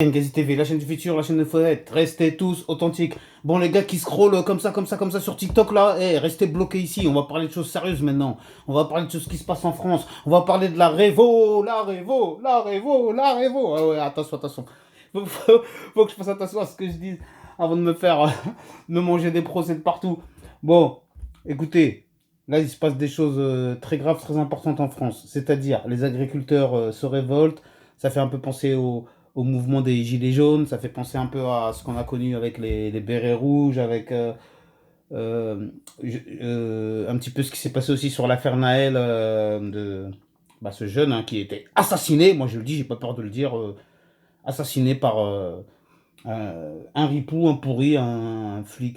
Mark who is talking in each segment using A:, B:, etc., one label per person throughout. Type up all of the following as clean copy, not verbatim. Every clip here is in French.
A: Gazette TV, la chaîne du futur, la chaîne de Fouette, restez tous authentiques. Bon, les gars qui scrollent comme ça sur TikTok là, restez bloqués ici. On va parler de choses sérieuses maintenant. On va parler de choses qui se passent en France. On va parler de la Révo, la Révo, la Révo, la Révo. Ah ouais, attention. Faut que je fasse attention à ce que je dis avant de me faire me manger des procès de partout. Bon, écoutez, là il se passe des choses très graves, très importantes en France. C'est-à-dire, les agriculteurs se révoltent. Ça fait un peu penser au mouvement des Gilets jaunes, ça fait penser un peu à ce qu'on a connu avec les bérets rouges, avec un petit peu ce qui s'est passé aussi sur l'affaire Naël, de ce jeune hein, qui était assassiné, moi je le dis, j'ai pas peur de le dire, assassiné par un ripou, un pourri, un flic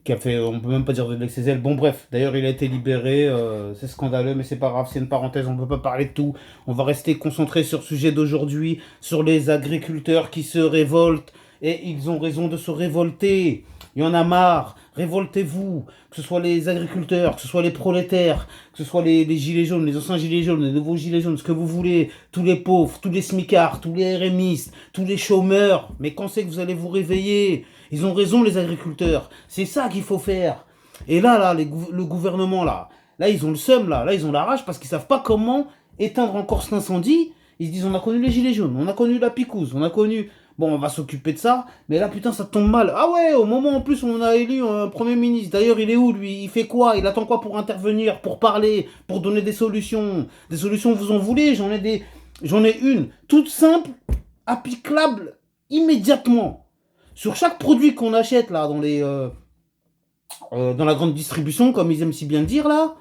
A: qui a fait, on peut même pas dire de l'excès zèle. Bon bref, d'ailleurs il a été libéré, c'est scandaleux, mais c'est pas grave, c'est une parenthèse, on peut pas parler de tout. On va rester concentré sur le sujet d'aujourd'hui, sur les agriculteurs qui se révoltent, et ils ont raison de se révolter. Il y en a marre, révoltez-vous, que ce soit les agriculteurs, que ce soit les prolétaires, que ce soit les gilets jaunes, les anciens gilets jaunes, les nouveaux gilets jaunes, ce que vous voulez, tous les pauvres, tous les smicards, tous les RMistes, tous les chômeurs. Mais quand c'est que vous allez vous réveiller? Ils ont raison, les agriculteurs. C'est ça qu'il faut faire. Et là, le gouvernement, là, ils ont le seum, là, ils ont la rage parce qu'ils savent pas comment éteindre encore cet incendie. Ils se disent, on a connu les gilets jaunes, on a connu la picouse, on a connu... Bon, on va s'occuper de ça, mais là, putain, ça tombe mal. Ah ouais, au moment en plus où on a élu un Premier ministre. D'ailleurs, il est où, lui? Il fait quoi? Il attend quoi pour intervenir, pour parler, pour donner des solutions? Des solutions, vous en voulez? J'en ai une, toute simple, applicable immédiatement. Sur chaque produit qu'on achète, là, dans la grande distribution, comme ils aiment si bien dire, là,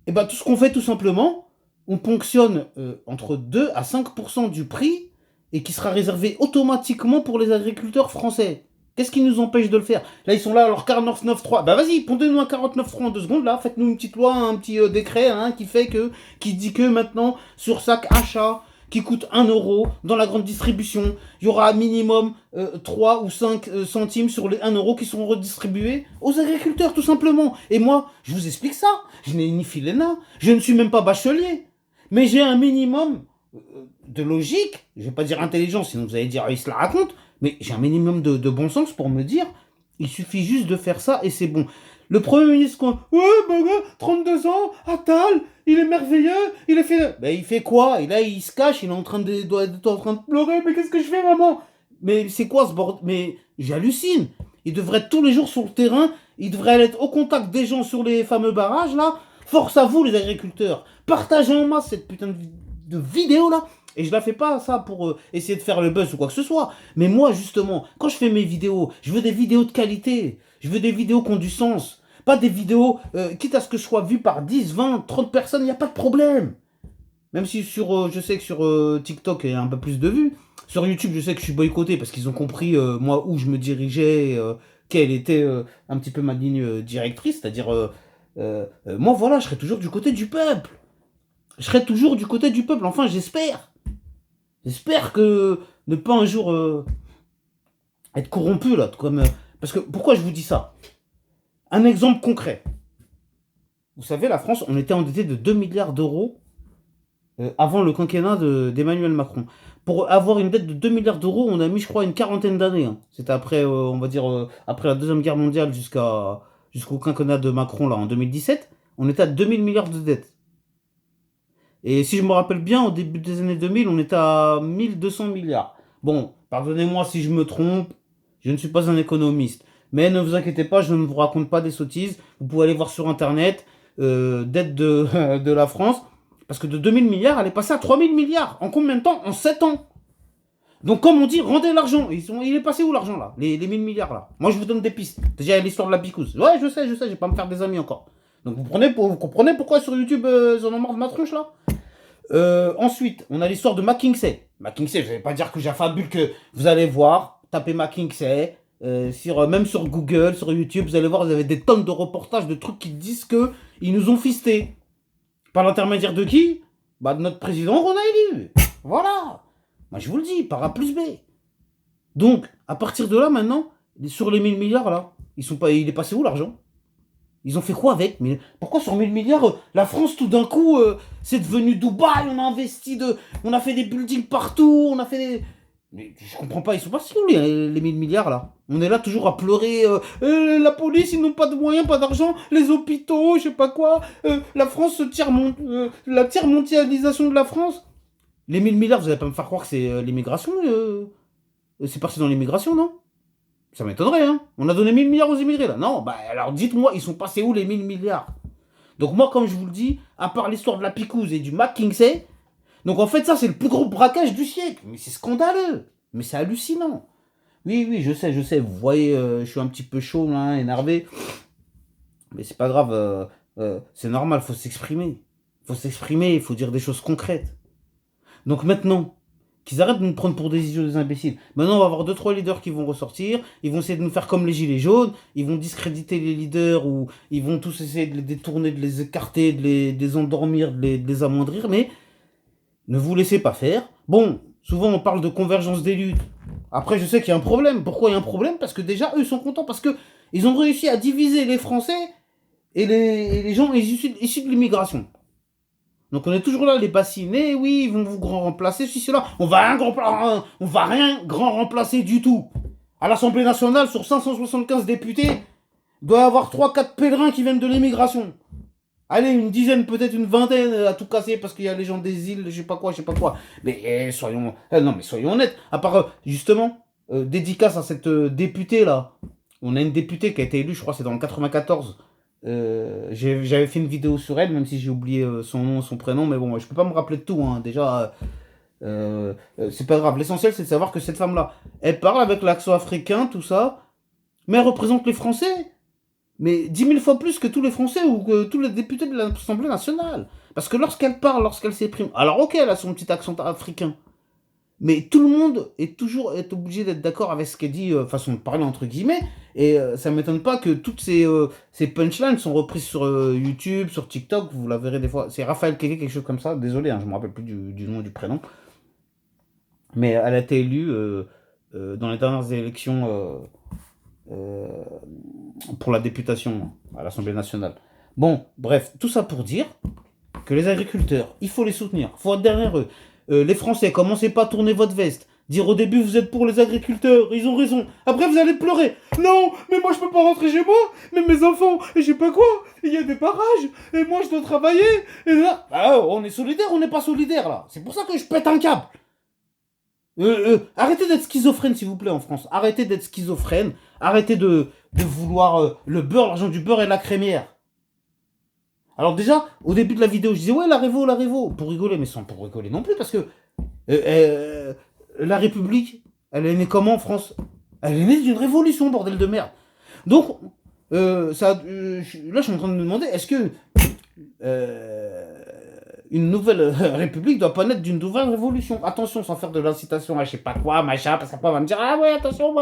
A: et ben, tout ce qu'on fait, tout simplement, on ponctionne entre 2 à 5% du prix et qui sera réservé automatiquement pour les agriculteurs français. Qu'est-ce qui nous empêche de le faire? Là, ils sont là, alors 49.3. Bah vas-y, pondez-nous un 49.3 en 2 secondes, là. Faites-nous une petite loi, un petit décret, hein, qui dit que maintenant, sur chaque achat qui coûte 1 euro dans la grande distribution, il y aura minimum 3 ou 5 centimes sur les 1 euro qui seront redistribués aux agriculteurs, tout simplement. Et moi, je vous explique ça. Je n'ai ni filéna, je ne suis même pas bachelier. Mais j'ai un minimum de logique, je vais pas dire intelligence, sinon vous allez dire, il se la raconte, mais j'ai un minimum de bon sens pour me dire, il suffit juste de faire ça et c'est bon. Le Premier ministre, ouais, bah ouais, 32 ans, Attal, il est merveilleux, il est fait... Ben, il fait quoi? Et là, il se cache, il est en train de pleurer, mais qu'est-ce que je fais, maman? Mais c'est quoi ce bordel? Mais j'hallucine. Il devrait être tous les jours sur le terrain, il devrait être au contact des gens sur les fameux barrages, là. Force à vous, les agriculteurs. Partagez en masse cette putain de vidéo, là. Et je la fais pas ça pour essayer de faire le buzz ou quoi que ce soit. Mais moi, justement, quand je fais mes vidéos, je veux des vidéos de qualité. Je veux des vidéos qui ont du sens. Pas des vidéos, quitte à ce que je sois vu par 10, 20, 30 personnes, il n'y a pas de problème. Même si je sais que sur TikTok, il y a un peu plus de vues. Sur YouTube, je sais que je suis boycotté parce qu'ils ont compris, moi, où je me dirigeais, quelle était un petit peu ma ligne directrice. C'est-à-dire, moi, voilà, je serai toujours du côté du peuple. Je serai toujours du côté du peuple. Enfin, j'espère. J'espère que ne pas un jour être corrompu, là. Parce que, pourquoi je vous dis ça? Un exemple concret. Vous savez, la France, on était endetté de 2 milliards d'euros avant le quinquennat d'Emmanuel Macron. Pour avoir une dette de 2 milliards d'euros, on a mis, je crois, une quarantaine d'années. Hein. C'était après, on va dire, après la Deuxième Guerre mondiale jusqu'au quinquennat de Macron, là, en 2017. On était à 2000 milliards de dettes. Et si je me rappelle bien, au début des années 2000, on était à 1200 milliards. Bon, pardonnez-moi si je me trompe, je ne suis pas un économiste. Mais ne vous inquiétez pas, je ne vous raconte pas des sottises. Vous pouvez aller voir sur Internet, dette de la France. Parce que de 2000 milliards, elle est passée à 3000 milliards. En combien de temps? En 7 ans. Donc comme on dit, rendez l'argent. Il est passé où l'argent là, les 1000 milliards là? Moi je vous donne des pistes. Déjà il y a l'histoire de la picouse. Ouais, je sais, je vais pas me faire des amis encore. Donc vous comprenez pourquoi sur YouTube ils en ont marre de ma tronche là? Ensuite, on a l'histoire de McKinsey. McKinsey, je vais pas dire que j'affabule, que vous allez voir, tapez McKinsey, même sur Google, sur YouTube, vous allez voir, vous avez des tonnes de reportages, de trucs qui disent que ils nous ont fistés. Par l'intermédiaire de qui? Bah de notre président Ronald Élu. Voilà. Moi je vous le dis, par A plus B. Donc, à partir de là maintenant, sur les 1000 milliards là, il est passé où l'argent? Ils ont fait quoi avec? Mais pourquoi sur 1000 milliards, la France, tout d'un coup, c'est devenu Dubaï, on a investi on a fait des buildings partout, on a fait des... Mais je comprends pas, ils sont pas si où les 1000 milliards là. On est là toujours à pleurer, la police, ils n'ont pas de moyens, pas d'argent, les hôpitaux, je sais pas quoi, la France, la tiers mondialisation de la France. Les 1000 milliards, vous allez pas me faire croire que c'est l'immigration, c'est parti dans l'immigration, non? Ça m'étonnerait, hein. On a donné 1000 milliards aux immigrés, là. Non, bah alors dites-moi, ils sont passés où les 1000 milliards? Donc moi, comme je vous le dis, à part l'histoire de la picouse et du McKinsey, donc en fait, ça, c'est le plus gros braquage du siècle. Mais c'est scandaleux. Mais c'est hallucinant. Oui, oui, je sais. Vous voyez, je suis un petit peu chaud, là, énervé. Mais c'est pas grave. C'est normal, faut s'exprimer. Faut s'exprimer, il faut dire des choses concrètes. Donc maintenant, qu'ils arrêtent de nous prendre pour des idiots, des imbéciles. Maintenant, on va avoir deux trois leaders qui vont ressortir. Ils vont essayer de nous faire comme les gilets jaunes. Ils vont discréditer les leaders ou ils vont tous essayer de les détourner, de les écarter, de les endormir, de les amoindrir. Mais ne vous laissez pas faire. Bon, souvent on parle de convergence des luttes. Après, je sais qu'il y a un problème. Pourquoi il y a un problème? Parce que déjà, eux sont contents. Parce que ils ont réussi à diviser les Français et les gens issus de l'immigration. Donc on est toujours là, les bassinés, oui, ils vont vous grand remplacer, si c'est là. On va rien grand remplacer du tout. À l'Assemblée nationale, sur 575 députés, il doit y avoir 3-4 pèlerins qui viennent de l'immigration. Allez, une dizaine, peut-être une vingtaine à tout casser parce qu'il y a les gens des îles, je sais pas quoi. Mais non, mais soyons honnêtes. À part, justement, dédicace à cette députée là. On a une députée qui a été élue, je crois, c'est dans le 94. J'avais fait une vidéo sur elle, même si j'ai oublié son nom, son prénom, mais bon, je peux pas me rappeler de tout, hein. Déjà, c'est pas grave. L'essentiel, c'est de savoir que cette femme-là, elle parle avec l'accent africain, tout ça, mais elle représente les Français. Mais 10 000 fois plus que tous les Français ou que tous les députés de l'Assemblée nationale. Parce que lorsqu'elle parle, lorsqu'elle s'exprime, alors ok, elle a son petit accent africain, mais tout le monde est obligé d'être d'accord avec ce qu'elle dit, façon de parler entre guillemets, et ça m'étonne pas que toutes ces punchlines sont reprises sur YouTube, sur TikTok, vous la verrez des fois. C'est Raphaël Keke, quelque chose comme ça, désolé, hein, je me rappelle plus du nom et du prénom. Mais elle a été élue dans les dernières élections euh, pour la députation à l'Assemblée nationale. Bon, bref, tout ça pour dire que les agriculteurs, il faut les soutenir, il faut être derrière eux. Les Français, commencez pas à tourner votre veste. Dire au début vous êtes pour les agriculteurs, ils ont raison. Après vous allez pleurer. Non, mais moi je peux pas rentrer chez moi, mais mes enfants, et je sais pas quoi, il y a des barrages, et moi je dois travailler. Et là, on est solidaire, on n'est pas solidaire là. C'est pour ça que je pète un câble. Arrêtez d'être schizophrène s'il vous plaît en France. Arrêtez d'être schizophrène. Arrêtez de vouloir le beurre, l'argent du beurre et la crémière. Alors déjà, au début de la vidéo, je disais ouais la Révo, pour rigoler, mais sans pour rigoler non plus, parce que la République, elle est née comment en France? Elle est née d'une révolution, bordel de merde. Donc, là je suis en train de me demander, est-ce que une nouvelle république doit pas naître d'une nouvelle révolution? Attention, sans faire de l'incitation à je sais pas quoi, machin, parce qu'après on va me dire ah ouais attention,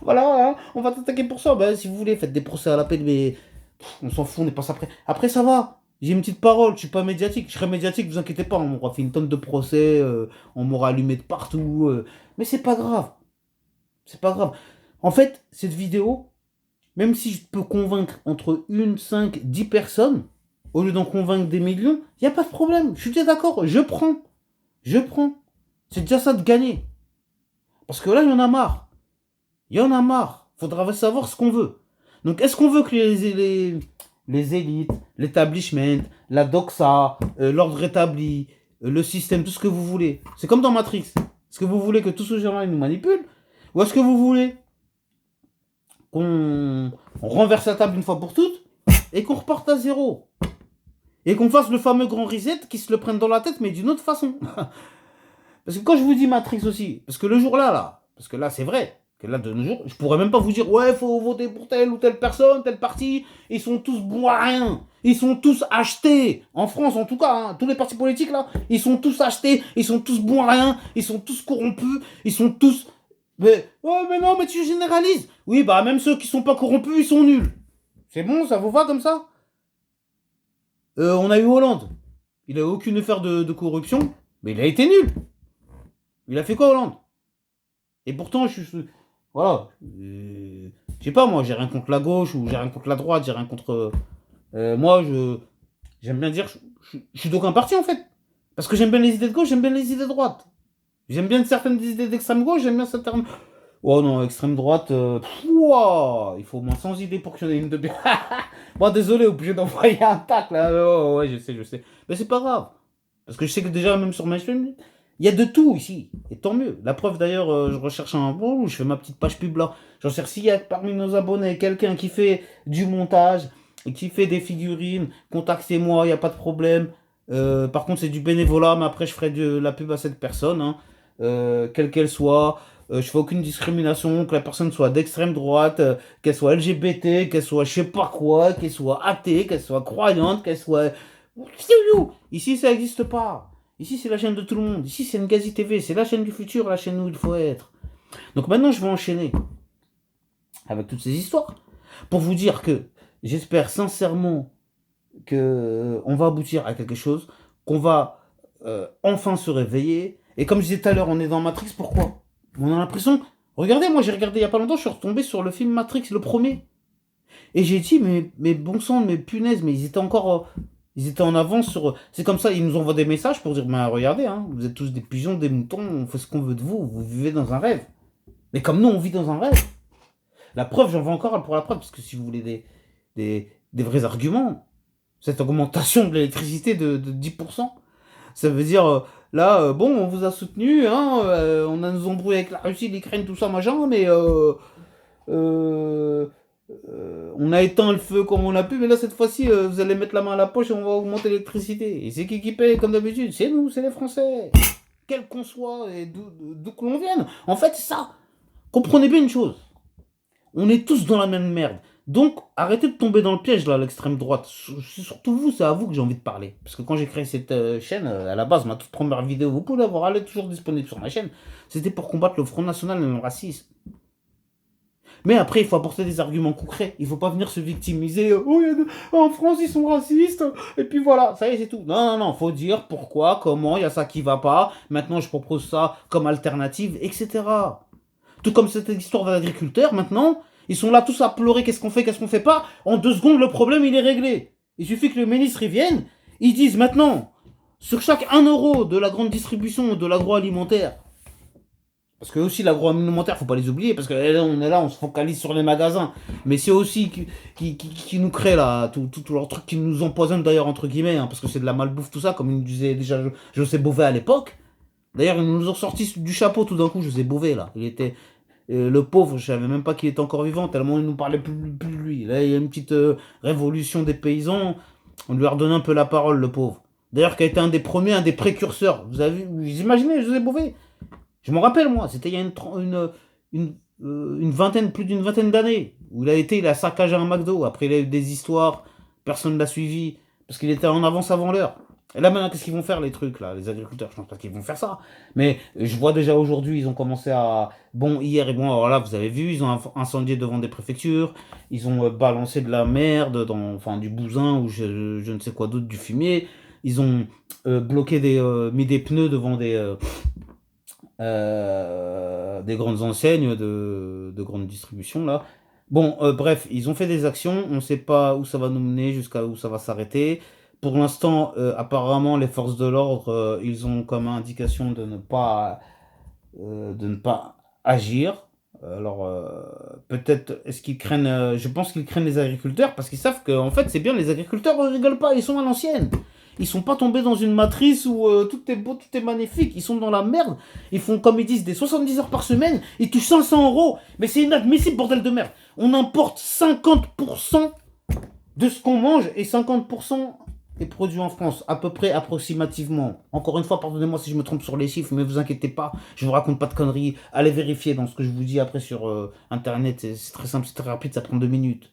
A: voilà, hein, on va t'attaquer pour ça. Ben si vous voulez, faites des procès à la peine, mais on s'en fout, on n'est pas ça après. Après, ça va. J'ai une petite parole, je suis pas médiatique. Je serai médiatique, vous inquiétez pas. On m'aura fait une tonne de procès, on m'aura allumé de partout. Mais c'est pas grave. C'est pas grave. En fait, cette vidéo, même si je peux convaincre entre 1, 5, 10 personnes, au lieu d'en convaincre des millions, il n'y a pas de problème. Je suis déjà d'accord, je prends. Je prends. C'est déjà ça de gagner. Parce que là, il y en a marre. Il y en a marre. Faudra savoir ce qu'on veut. Donc, est-ce qu'on veut que les élites, l'établissement, la doxa, l'ordre établi, le système, tout ce que vous voulez. C'est comme dans Matrix. Est-ce que vous voulez que tous ces gens-là nous manipulent? Ou est-ce que vous voulez qu'on renverse la table une fois pour toutes et qu'on reparte à zéro? Et qu'on fasse le fameux grand reset qui se le prenne dans la tête, mais d'une autre façon. Parce que quand je vous dis Matrix aussi, parce que le jour-là, parce que là, c'est vrai, que là, de nos jours, je pourrais même pas vous dire, ouais, faut voter pour telle ou telle personne, tel parti, ils sont tous bons à rien, ils sont tous achetés, en France en tout cas, hein, tous les partis politiques là, ils sont tous achetés, ils sont tous bons à rien, ils sont tous corrompus, ils sont tous... Mais, ouais, mais non, mais tu généralises. Oui, bah même ceux qui sont pas corrompus, ils sont nuls. C'est bon, ça vous va comme ça? On a eu Hollande, il a eu aucune affaire de corruption, mais il a été nul. Il a fait quoi Hollande? Et pourtant, je suis... Voilà. Je sais pas, moi, j'ai rien contre la gauche, ou j'ai rien contre la droite, j'ai rien contre... Moi, j'aime bien dire, je suis d'aucun parti en fait. Parce que j'aime bien les idées de gauche, j'aime bien les idées de droite. J'aime bien certaines idées d'extrême gauche, j'aime bien certaines. Oh non, extrême droite, ouah, il faut au moins 100 idées pour qu'il y en ait une de bien. Bon, désolé, obligé d'envoyer un tac là. Oh, ouais, je sais, je sais. Mais c'est pas grave. Parce que je sais que déjà, même sur ma chaîne, il y a de tout ici. Et tant mieux. La preuve d'ailleurs, je recherche un. Bon, je fais ma petite page pub là. J'en cherche s'il y a parmi nos abonnés quelqu'un qui fait du montage, et qui fait des figurines, contactez-moi, il n'y a pas de problème. Par contre, c'est du bénévolat, mais après, je ferai de la pub à cette personne, hein, quelle qu'elle soit. Je fais aucune discrimination, que la personne soit d'extrême droite, qu'elle soit LGBT, qu'elle soit je sais pas quoi, qu'elle soit athée, qu'elle soit croyante, qu'elle soit. Ici, ça n'existe pas. Ici, c'est la chaîne de tout le monde. Ici, c'est Ngazi TV. C'est la chaîne du futur, la chaîne où il faut être. Donc maintenant, je vais enchaîner avec toutes ces histoires pour vous dire que j'espère sincèrement que on va aboutir à quelque chose, qu'on va enfin se réveiller. Et comme je disais tout à l'heure, on est dans Matrix. Pourquoi? On a l'impression. Regardez, moi j'ai regardé il y a pas longtemps, je suis retombé sur le film Matrix, le premier. Et j'ai dit, mais bon sang, mais punaise, mais ils étaient encore. Ils étaient en avance sur. C'est comme ça, ils nous envoient des messages pour dire, bah regardez, hein, vous êtes tous des pigeons, des moutons, on fait ce qu'on veut de vous, vous vivez dans un rêve. Mais comme nous, on vit dans un rêve. La preuve, j'en veux encore pour la preuve, parce que si vous voulez des vrais arguments, cette augmentation de l'électricité de 10%, ça veut dire, là, bon, on vous a soutenu, hein, on a nous embrouillé avec la Russie, l'Ukraine, tout ça, machin, mais euh, on a éteint le feu comme on a pu, mais là, cette fois-ci, vous allez mettre la main à la poche et on va augmenter l'électricité. Et c'est qui paye, comme d'habitude? C'est nous, c'est les Français. Quel qu'on soit et d'où que l'on vienne. En fait, c'est ça. Comprenez bien une chose. On est tous dans la même merde. Donc, arrêtez de tomber dans le piège, là, l'extrême droite. C'est surtout vous, c'est à vous que j'ai envie de parler. Parce que quand j'ai créé cette chaîne, à la base, ma toute première vidéo, vous pouvez la voir, elle est toujours disponible sur ma chaîne. C'était pour combattre le Front National et le racisme. Mais après, il faut apporter des arguments concrets. Il ne faut pas venir se victimiser. Oh, en France, ils sont racistes. Et puis voilà, ça y est, c'est tout. Non, non, non. Il faut dire pourquoi, comment, il y a ça qui va pas. Maintenant, je propose ça comme alternative, etc. Tout comme cette histoire d'agriculteurs, maintenant, ils sont là tous à pleurer qu'est-ce qu'on fait pas. En 2 secondes, le problème, il est réglé. Il suffit que le ministre y vienne. Ils disent maintenant, sur chaque 1 euro de la grande distribution de l'agroalimentaire, parce que aussi l'agroalimentaire, faut pas les oublier, parce que là, on est là, on se focalise sur les magasins. Mais c'est aussi qui nous crée là, tout leur truc qui nous empoisonne d'ailleurs, entre guillemets, hein, parce que c'est de la malbouffe, tout ça, comme il nous disait déjà José Bové à l'époque. D'ailleurs, ils nous ont sorti du chapeau tout d'un coup, José Bové là. Il était. Le pauvre, je savais même pas qu'il était encore vivant, tellement il nous parlait plus de lui. Là, il y a une petite révolution des paysans. On lui a redonné un peu la parole, le pauvre. D'ailleurs, qui a été un des premiers, un des précurseurs. Vous avez vu, vous imaginez José Bové? Je me rappelle, moi, c'était il y a une vingtaine, plus d'une vingtaine d'années, où il a saccagé un McDo. Après, il a eu des histoires, personne ne l'a suivi, parce qu'il était en avance avant l'heure. Et là, maintenant, qu'est-ce qu'ils vont faire, les trucs, là, les agriculteurs? Je pense pas qu'ils vont faire ça. Mais je vois déjà aujourd'hui, ils ont commencé à. Bon, hier, et bon, alors là, vous avez vu, ils ont incendié devant des préfectures, ils ont balancé de la merde, enfin, du bousin, ou je ne sais quoi d'autre, du fumier. Ils ont bloqué mis des pneus devant des grandes enseignes de grande distribution là. Bon, bref, ils ont fait des actions, on ne sait pas où ça va nous mener, jusqu'à où ça va s'arrêter. Pour l'instant, apparemment, les forces de l'ordre, ils ont comme indication de ne pas agir. Alors, peut-être, est-ce qu'ils craignent, je pense qu'ils craignent les agriculteurs, parce qu'ils savent que, en fait, c'est bien, les agriculteurs ne rigolent pas, ils sont à l'ancienne. Ils sont pas tombés dans une matrice où tout est beau, tout est magnifique. Ils sont dans la merde. Ils font, comme ils disent, des 70 heures par semaine. Ils touchent 500 euros. Mais c'est inadmissible, bordel de merde. On importe 50% de ce qu'on mange et 50% est produit en France, à peu près approximativement. Encore une fois, pardonnez-moi si je me trompe sur les chiffres, mais vous inquiétez pas, je vous raconte pas de conneries. Allez vérifier dans ce que je vous dis après sur Internet. C'est très simple, c'est très rapide, ça prend 2 minutes.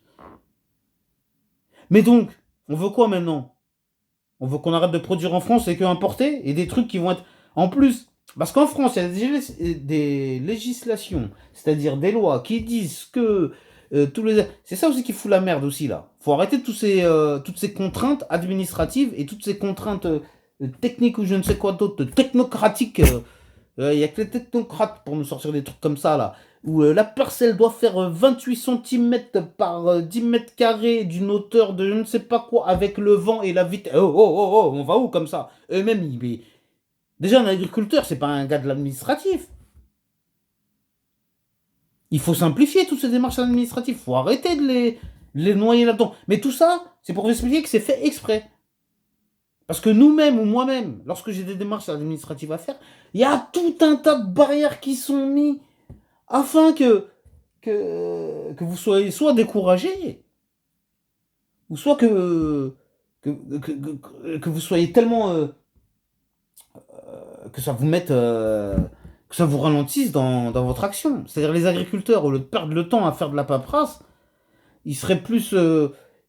A: Mais donc, on veut quoi maintenant? On veut qu'on arrête de produire en France et que importer et des trucs qui vont être en plus. Parce qu'en France, il y a des législations, c'est-à-dire des lois qui disent que tous les. C'est ça aussi qui fout la merde aussi là. Faut arrêter toutes ces contraintes administratives et toutes ces contraintes techniques ou je ne sais quoi d'autre, technocratiques Il y a que les technocrates pour nous sortir des trucs comme ça, là. Où la parcelle doit faire 28 centimètres par 10 mètres carrés d'une hauteur de je ne sais pas quoi avec le vent et la vitesse. Oh, oh, oh, oh, on va où comme ça? Eux-mêmes, déjà, un agriculteur, c'est pas un gars de l'administratif. Il faut simplifier toutes ces démarches administratives. Il faut arrêter de les noyer là-dedans. Mais tout ça, c'est pour vous expliquer que c'est fait exprès. Parce que nous-mêmes ou moi-même, lorsque j'ai des démarches administratives à faire, il y a tout un tas de barrières qui sont mises afin que vous soyez soit découragé, ou soit que vous soyez tellement... que ça vous mette... que ça vous ralentisse dans votre action. C'est-à-dire les agriculteurs, au lieu de perdre le temps à faire de la paperasse, ils seraient plus...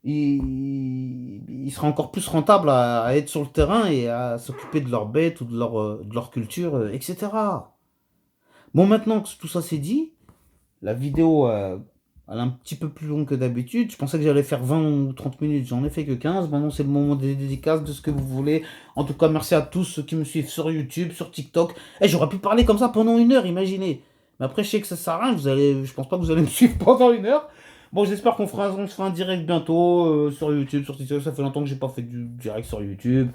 A: ils seraient encore plus rentables à être sur le terrain et à s'occuper de leurs bêtes ou de leur culture, etc. Bon, maintenant que tout ça c'est dit, la vidéo, elle est un petit peu plus longue que d'habitude. Je pensais que j'allais faire 20 ou 30 minutes, j'en ai fait que 15. Maintenant, c'est le moment des dédicaces, de ce que vous voulez. En tout cas, merci à tous ceux qui me suivent sur YouTube, sur TikTok. Eh, j'aurais pu parler comme ça pendant 1 heure, imaginez. Mais après, je sais que ça sert à rien. Je pense pas que vous allez me suivre pendant 1 heure. Bon, j'espère on se fera un direct bientôt sur YouTube, sur TikTok. Ça fait longtemps que j'ai pas fait du direct sur YouTube.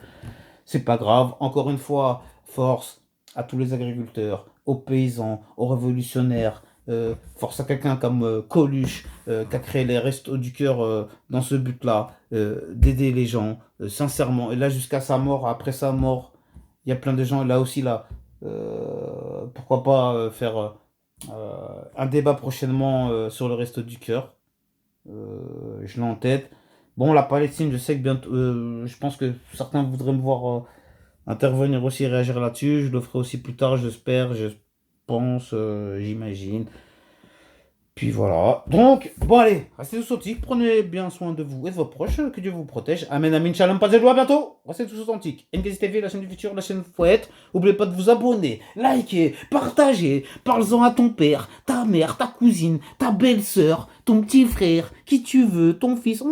A: C'est pas grave. Encore une fois, force à tous les agriculteurs, aux paysans, aux révolutionnaires. Force à quelqu'un comme Coluche, qui a créé les Restos du Cœur dans ce but-là, d'aider les gens, sincèrement. Et là, jusqu'à sa mort, après sa mort, il y a plein de gens, là aussi, là. Pourquoi pas faire un débat prochainement sur le Resto du Cœur. Je l'ai en tête. Bon, la Palestine, je sais que bientôt, je pense que certains voudraient me voir intervenir aussi, réagir là-dessus. Je le ferai aussi plus tard, j'espère, je pense, j'imagine. Puis voilà. Donc, bon allez, restez tous authentiques, prenez bien soin de vous et de vos proches, que Dieu vous protège. Amen, amen, shalom, pas de joie, à bientôt. Restez tous authentiques. NKZ TV, la chaîne du futur, la chaîne Fouette. N'oubliez pas de vous abonner, liker, partager. Parle-en à ton père, ta mère, ta cousine, ta belle-sœur, ton petit frère, qui tu veux, ton fils.